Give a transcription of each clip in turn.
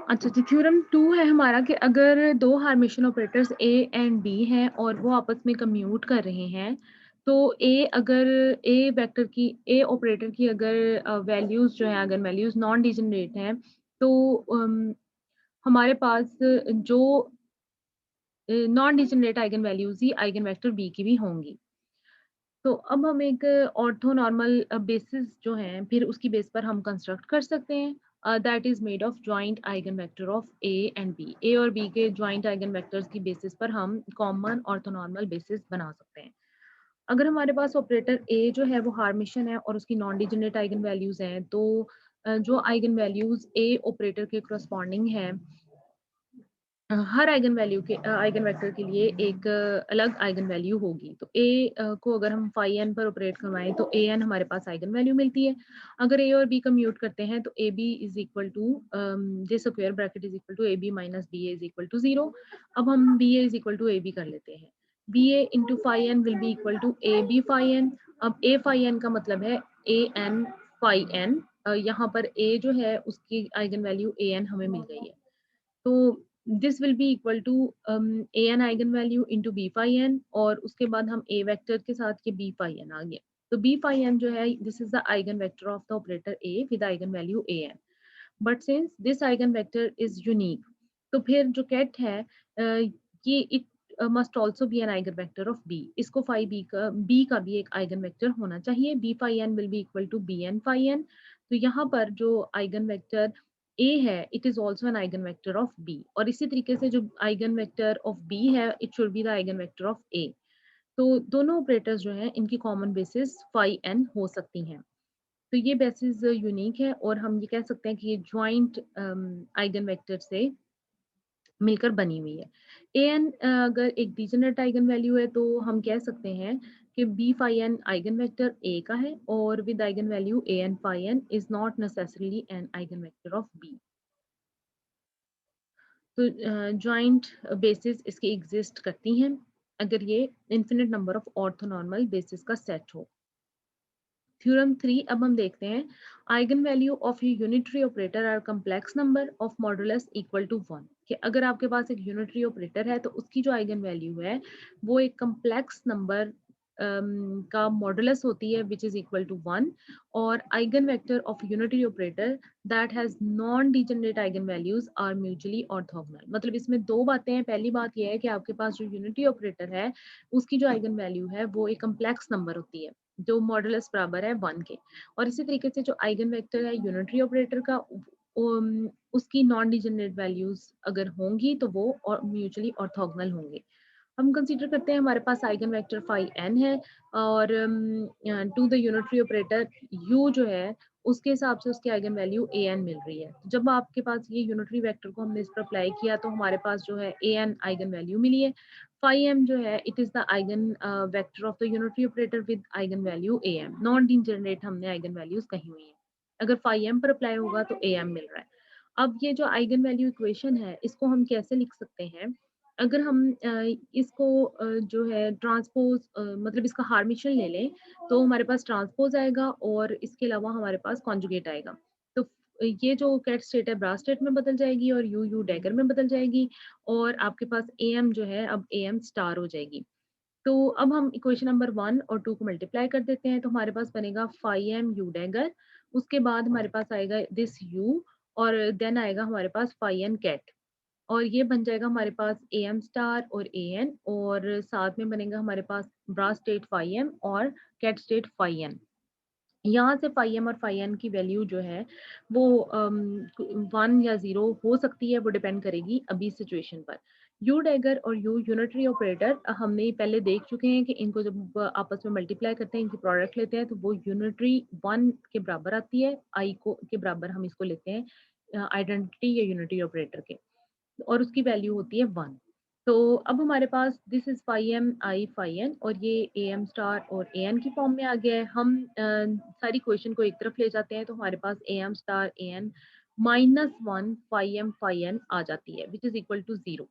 अच्छा, तो थ्योरम 2 है हमारा कि अगर 2 Hermitian operators A and B हैं और वो आपस में कम्यूट कर रहे हैं, तो ए वेक्टर की ए ऑपरेटर की अगर वैल्यूज़ जो हैं आइगन वैल्यूज़ नॉन डिजनरेट हैं, तो हमारे पास जो नॉन डिजनरेट आइगन वैल्यूज़ ही आइगन वेक्टर बी की भी होंगी। तो अब हम एक ऑर्थोनॉर्मल बेसिस जो हैं फिर उसकी बेस पर हम कंस्ट्रक्ट कर सकते हैं that is made of joint eigen vector of A and B. A और बी के जॉइंट आइगन वेक्टर्स की बेसिस पर हम कॉमन ऑर्थोनॉर्मल बेसिस बना सकते हैं। अगर हमारे पास ऑपरेटर ए जो है वो हार्मिशन है और उसकी नॉन डिजनरेट आइगन वैल्यूज हैं, तो जो आइगन वैल्यूज ए ऑपरेटर के करस्पॉन्डिंग है, हर आइगन वेक्टर के लिए एक अलग आइगन वैल्यू होगी। तो को अगर हम फाई एन पर ऑपरेट करवाएं तो ए एन हमारे पास आइगन वैल्यू मिलती है। अगर ए और बी कम्यूट करते हैं तो A B is equal to J square bracket is equal to A B minus B A is equal to 0। अब हम B A is equal to A B कर लेते हैं। B A into phi N will be equal to A B phi N. अब A phi N का मतलब है ए N phi N. यहाँ पर ए जो है उसकी आइगन वैल्यू ए एन हमें मिल गई है। तो this will be equal to A N eigenvalue into B phi N, और उसके बाद हम ए वेक्टर के साथ ये बी फाई एन आ गया। तो बी फाई एन जो है this is the eigen vector of the operator A with eigenvalue A N. But since this eigenvector is unique, तो फिर जो कैट है ये it must also be an eigen vector of B. इसको phi B का भी एक eigenvector होना चाहिए। B phi N will be equal to B N phi N. तो यहाँ पर जो आइगन वेक्टर ए है it is also an eigen vector of B, और इसी तरीके से जो आइगन वेक्टर ऑफ बी है it should be the eigen vector of A. तो दोनों ऑपरेटर्स जो हैं इनकी कॉमन बेसिस फाई एन हो सकती हैं। तो ये बेसिस यूनिक है और हम ये कह सकते हैं कि ये ज्वाइंट आइगन वेक्टर से मिलकर बनी हुई है। ए एन अगर एक डिजनरेट आइगन वैल्यू है तो हम कह सकते हैं कि B phi N eigen vector A का है और with eigenvalue A N phi N is not necessarily an eigen vector of B. तो जॉइंट बेसिस इसकी एग्जिस्ट करती हैं अगर ये infinite number of orthonormal basis का सेट हो। थ्योरम 3 अब हम देखते हैं। Eigen value of a unitary operator are complex number of modulus equal to 1। कि अगर आपके पास एक यूनिटरी ऑपरेटर है तो उसकी जो आइगन वैल्यू है वो एक कम्प्लेक्स नंबर का मॉडुलस होती है विच इज इक्वल टू 1। और eigen vector of unitary operator that has non degenerate eigenvalues are mutually orthogonal. मतलब इसमें दो बातें हैं। पहली बात यह है कि आपके पास जो यूनिटरी ऑपरेटर है उसकी जो आइगन वैल्यू है वो एक कम्प्लेक्स नंबर होती है जो मॉडुलस बराबर है 1 के। और इसी तरीके से जो आइगन वेक्टर है यूनिटरी ऑपरेटर का उसकी नॉन डिजनरेट वैल्यूज अगर होंगी तो वो और म्यूचुअली ऑर्थोगोनल होंगे। हम कंसीडर करते हैं हमारे पास आइगन वेक्टर फाई एन है और to the unitary operator U जो है उसके हिसाब से उसकी आइगन वैल्यू ए एन मिल रही है। तो जब आपके पास ये यूनिटरी वेक्टर को हमने इस पर अप्लाई किया तो हमारे पास जो है ए एन आइगन वैल्यू मिली है। phi m जो है it is the eigen vector of the unitary operator with eigen value a m। Non degenerate हमने आइगन वैल्यूज कही हुई है। अगर phi m पर अप्लाई होगा तो a m मिल रहा है। अब ये जो आइगन वैल्यू इक्वेशन है इसको हम कैसे लिख सकते हैं? अगर हम इसको जो है ट्रांसपोज मतलब इसका हार्मिशन ले लें तो हमारे पास ट्रांसपोज आएगा और इसके अलावा हमारे पास कॉन्जुगेट आएगा। तो ये जो कैट स्टेट है ब्रा स्टेट में बदल जाएगी और यू यू डैगर में बदल जाएगी और आपके पास ए एम जो है अब ए एम स्टार हो जाएगी। तो अब हम इक्वेशन नंबर 1 और 2 को मल्टीप्लाई कर देते हैं तो हमारे पास बनेगा फाई एम यू डैगर। उसके बाद हमारे पास आएगा दिस यू और देन आएगा हमारे पास फाई एन कैट और ये बन जाएगा हमारे पास ए एम स्टार और ए एन और साथ में बनेगा हमारे पास ब्रा स्टेट फाई एम और कैट स्टेट फाई एन। यहाँ से फाई एम और फाई एन की वैल्यू जो है वो 1 या 0 हो सकती है, वो डिपेंड करेगी अभी सिचुएशन पर। यू डैगर और यू यूनिटरी ऑपरेटर हमने पहले देख चुके हैं कि इनको जब आपस में मल्टीप्लाई करते हैं इनकी प्रोडक्ट लेते हैं तो वो यूनिटरी 1 के बराबर आती है। आई को के बराबर हम इसको लेते हैं आइडेंटिटी या यूनिटरी ऑपरेटर के, और उसकी वैल्यू होती है 1। तो अब हमारे पास this is phi M I phi N और ये ए एम स्टार और ए एन की फॉर्म में आ गया है। हम सारी क्वेश्चन को एक तरफ ले जाते हैं तो हमारे पास A M star A N -1 phi N आ जाती है विच इज इक्वल टू 0।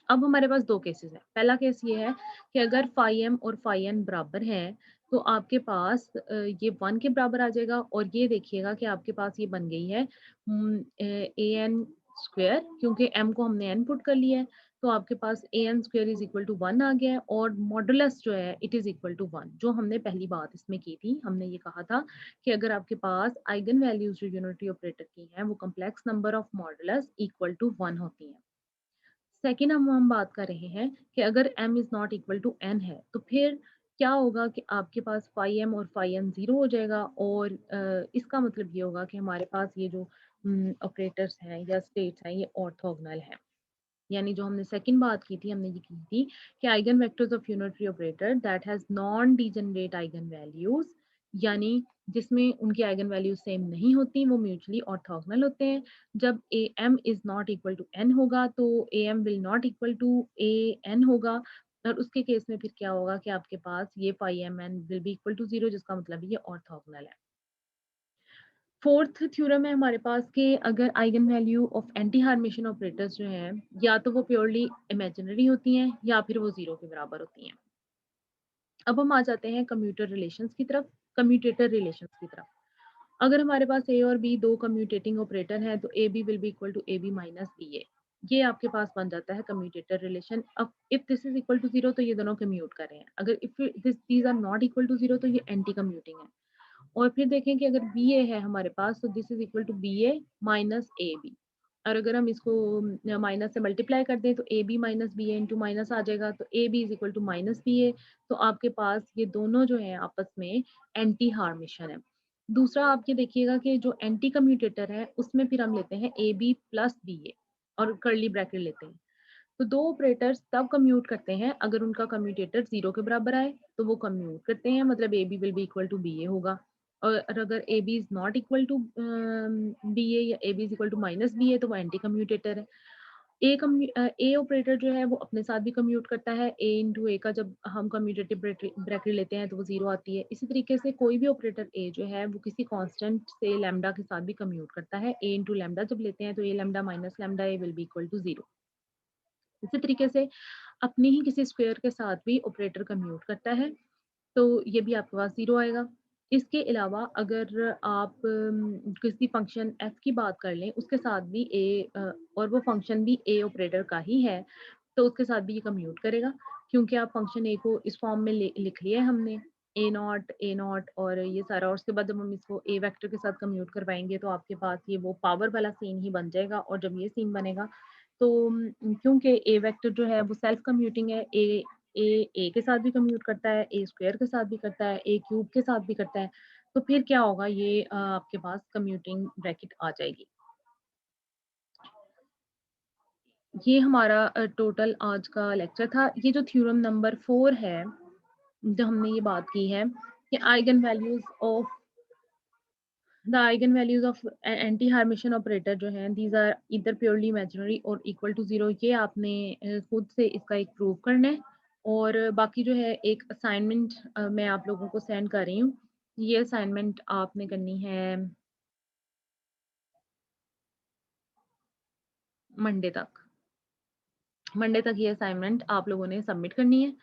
अब हमारे पास दो केसेस हैं। पहला केस ये है कि अगर फाई एम और फाई एन बराबर हैं तो आपके पास ये 1 के बराबर आ जाएगा और ये देखिएगा कि आपके पास ये बन गई है ए एन स्क्वायर, क्योंकि m को हमने n पुट कर लिया है, तो आपके पास A N square is equal to 1 आ गया है और मॉडुलस जो है इट इज इक्वल टू 1, जो हमने पहली बात इसमें की थी। हमने ये कहा था कि अगर आपके पास आइगन वैल्यूज जो यूनिटरी ऑपरेटर की हैं वो complex number of modulus equal to 1 होती हैं। सेकंड हम बात कर रहे हैं कि अगर m is not equal to n है तो फिर क्या होगा कि आपके पास फाई m और फाई n जीरो हो जाएगा और इसका मतलब ये होगा कि हमारे पास ये जो ऑपरेटर्स हैं या स्टेट्स हैं ये ऑर्थोगोनल हैं। यानी जो हमने सेकंड बात की थी, हमने ये की थी कि eigen vectors of unitary operator that has non degenerate eigen values, यानी जिसमें उनकी आइगन वैल्यूज सेम नहीं होती, वो म्यूचुअली ऑर्थोगोनल होते हैं। जब A M is not equal to N होगा तो A M will not equal to A N होगा, और उसके केस में फिर क्या होगा कि आपके पास ये phi M N will be equal to zero, जिसका मतलब ये ऑर्थोगोनल है। फोर्थ थ्योरम है हमारे पास कि अगर eigen value of anti hermitian operators जो हैं या तो वो प्योरली इमेजिनरी होती हैं या फिर वो जीरो के बराबर होती हैं। अब हम आ जाते हैं कम्यूटर रिलेशंस की तरफ, कम्यूटेटर रिलेशंस की तरफ। अगर हमारे पास ए और बी दो कम्यूटेटिंग ऑपरेटर हैं तो A B will be equal to A B minus B A, ये आपके पास बन जाता है कम्यूटेटर रिलेशन। अब if this is equal to zero तो ये दोनों कम्यूट कर रहे हैं, अगर if this these are not equal to zero तो ये एंटी कम्यूटिंग है। और फिर देखें कि अगर बी ए है हमारे पास तो this is equal to B A minus A B, और अगर हम इसको माइनस से मल्टीप्लाई कर दें तो A B minus B A into minus आ जाएगा, तो A B is equal to minus B A. तो आपके पास ये दोनों जो है आपस में एंटी हार्मेशन है। दूसरा आप ये देखिएगा कि जो एंटी कम्यूटेटर है उसमें फिर हम लेते हैं A B plus B A और कर्ली ब्रैकेट लेते हैं। तो दो ऑपरेटर्स तब कम्यूट करते हैं अगर उनका कम्यूटेटर जीरो के बराबर आए तो वो कम्यूट करते हैं, मतलब A B will be equal to B A होगा। और अगर A B is not equal to B A या A B is equal to minus B A तो वो एंटी कम्यूटेटर है। ए ऑपरेटर जो है वो अपने साथ भी कम्यूट करता है, ए इंटू ए का जब हम कम्यूटेटिव ब्रैकेट लेते हैं तो वो जीरो आती है। इसी तरीके से कोई भी ऑपरेटर ए जो है वो किसी कांस्टेंट से लैम्डा के साथ भी कम्यूट करता है, ए इंटू लैम्डा जब लेते हैं तो A lambda minus lambda A will be equal to zero. इसी तरीके से अपनी ही किसी स्क्वायर के साथ भी ऑपरेटर कम्यूट करता है तो ये भी आपके पास जीरो आएगा। इसके अलावा अगर आप किसी फंक्शन f की बात कर लें उसके साथ भी और वो फंक्शन भी a ऑपरेटर का ही है तो उसके साथ भी ये कम्यूट करेगा, क्योंकि आप फंक्शन a को इस फॉर्म में लिख लिया है हमने ए नॉट और ये सारा, और उसके बाद जब हम इसको a वेक्टर के साथ कम्यूट करवाएंगे तो आपके पास ये वो पावर वाला सीन ही बन जाएगा। और जब ये सीन बनेगा तो क्योंकि a वेक्टर जो है वो सेल्फ कम्यूटिंग है, ए के साथ भी कम्यूट करता है, ए स्क्वायर के साथ भी करता है, ए क्यूब के साथ भी करता है, तो फिर क्या होगा ये आपके पास कम्यूटिंग ब्रैकेट आ जाएगी। ये हमारा टोटल आज का लेक्चर था। ये जो थ्योरम नंबर 4 है जो हमने ये बात की है कि the eigen values of anti hermitian operator जो हैं दीज आर इधर प्योरली इमेजिनरी और इक्वल टू जीरो, ये आपने खुद से इसका एक प्रूव करना है। और बाकी जो है एक असाइनमेंट मैं आप लोगों को सेंड कर रही हूँ, ये असाइनमेंट आपने करनी है मंडे तक। मंडे तक ये असाइनमेंट आप लोगों ने सबमिट करनी है।